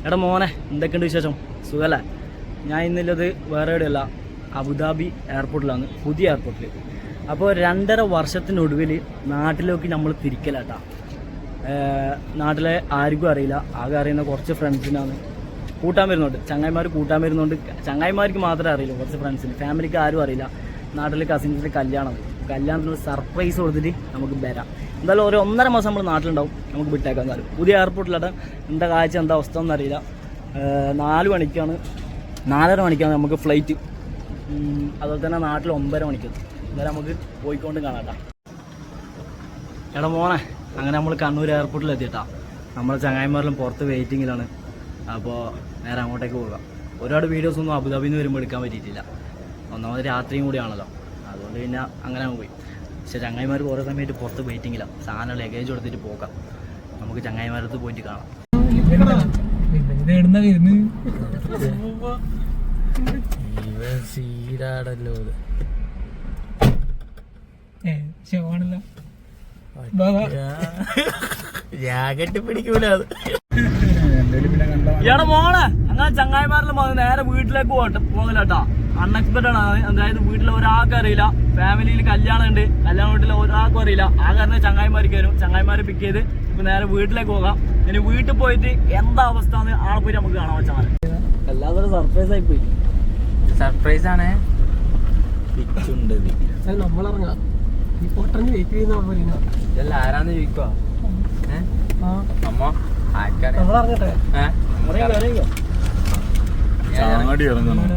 എടാ മോനെ, എന്തൊക്കെയുണ്ട് വിശേഷം? സുഖമല്ലേ? ഞാൻ ഇന്നുള്ളത് വേറെ എവിടെയല്ല, അബുദാബി എയർപോർട്ടിലാണ്, പുതിയ എയർപോർട്ടിൽ. അപ്പോൾ 2.5 വർഷത്തിനൊടുവിൽ നാട്ടിലേക്ക് നമ്മൾ തിരിക്കലാട്ടാ. നാട്ടിലെ ആർക്കും അറിയില്ല, ആകെ അറിയുന്ന കുറച്ച് ഫ്രണ്ട്സിനാണ് കൂട്ടാൻ വരുന്നുണ്ട്. ചങ്ങായിമാർ കൂട്ടാൻ വരുന്നുണ്ട്. ചങ്ങായിമാർക്ക് മാത്രമേ അറിയില്ല, കുറച്ച് ഫ്രണ്ട്സിന്. ഫാമിലിക്ക് ആരും അറിയില്ല. നാട്ടിൽ കസിൻസിൻ്റെ കല്യാണത്തിന് സർപ്രൈസ് കൊടുത്തിട്ട് നമുക്ക് വരാം. എന്തായാലും ഒരു 1.5 മാസം നമ്മൾ നാട്ടിലുണ്ടാവും. നമുക്ക് വിട്ടേക്കാൻ കാലം പുതിയ എയർപോർട്ടിലാട്ടെ. എന്താ കാഴ്ച, എന്താ അവസ്ഥ എന്നറിയില്ല. 4 മണിക്കാണ്, 4:30 മണിക്കാണ് നമുക്ക് ഫ്ലൈറ്റ്. അതുപോലെ തന്നെ നാട്ടിൽ 9:30 മണിക്ക്. എന്തായാലും നമുക്ക് പോയിക്കൊണ്ട് കാണാട്ടാ. എടാ മോനെ, അങ്ങനെ നമ്മൾ കണ്ണൂർ എയർപോർട്ടിൽ എത്തിയിട്ടാ. നമ്മൾ ചങ്ങായിമാരിലും പുറത്ത് വെയിറ്റിങ്ങിലാണ്. അപ്പോൾ നേരെ അങ്ങോട്ടേക്ക് പോകാം. ഒരുപാട് വീഡിയോസൊന്നും അബുദാബിയിൽ നിന്ന് വരുമ്പോൾ എടുക്കാൻ പറ്റിയിട്ടില്ല. ഒന്നാമത് രാത്രിയും കൂടിയാണല്ലോ, അതുകൊണ്ട് പിന്നെ അങ്ങനെ പോയി. പക്ഷേ ചങ്ങായിമാർ കുറേ സമയത്ത് പുറത്ത് വെയിറ്റിങ്ങിലാണ്. സാധനം ലഗേജ് കൊടുത്തിട്ട് പോകാം. നമുക്ക് ചങ്ങായിമാരത്ത് പോയിട്ട് കാണാം. എടാ മോളെ, അങ്ങനെ ചങ്ങായിമാരിലും നേരെ വീട്ടിലേക്ക് പോകലാട്ടാ. അൺഎക്സ്പെക്റ്റഡ് ആണ്. അതായത് വീട്ടിൽ ഒരാൾക്കും അറിയില്ല, ഫാമിലിയിൽ കല്യാണം ഉണ്ട്, കല്യാണ വീട്ടിൽ ഒരാൾക്കും അറിയില്ല. ആ കാരണം ചങ്ങായിമാർക്ക് വരും. ചങ്ങായിമാരെ പിക്ക് ചെയ്ത് ഇപ്പൊ നേരെ വീട്ടിലേക്ക് പോകാം. ഇനി വീട്ടിൽ പോയിട്ട് എന്താ അവസ്ഥ എന്ന് ആളെ പോയിട്ട് നമുക്ക് കാണാൻ വെച്ചാൽ എല്ലാവരും സർപ്രൈസ് ആയി പോയി. സർപ്രൈസ് ആണ്. നമ്മളിറങ്ങാം. ഈ പൊട്ടന് വെയിറ്റ് ചെയ്യുന്ന ഇതെല്ലാം ആരാന്ന് ചോദിക്കുവാ? അമ്മ നമ്മളിറങ്ങട്ടെ. ചാടി ഇറങ്ങണം.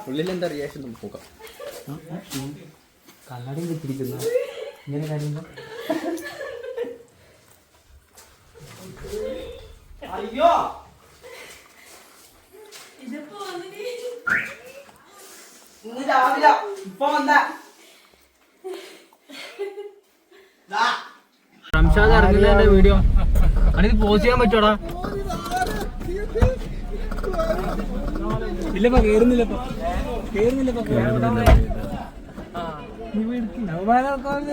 ഉള്ളിലെന്താ റിയാക്ഷൻ നമുക്ക് നോക്കാം. കണ്ണടയും വെച്ചിരിക്കുന്ന ഇങ്ങനെ കാര്യങ്ങൾ. അയ്യോ, ഇന്ന് രാവിലെ ഇപ്പൊ വന്ന റംഷാദ് ഇറങ്ങുന്നതിന്റെ വീഡിയോ അണിത് പോസ്റ്റ് ചെയ്യാൻ പറ്റോടാ? ഇല്ലപ്പ കേറുന്നില്ലപ്പ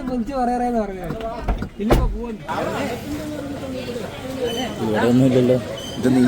കുറിച്ച് പറയാറേന്ന് പറഞ്ഞു. ഇല്ലപ്പ ഒന്നുമില്ലല്ലോ. ഇത് നീ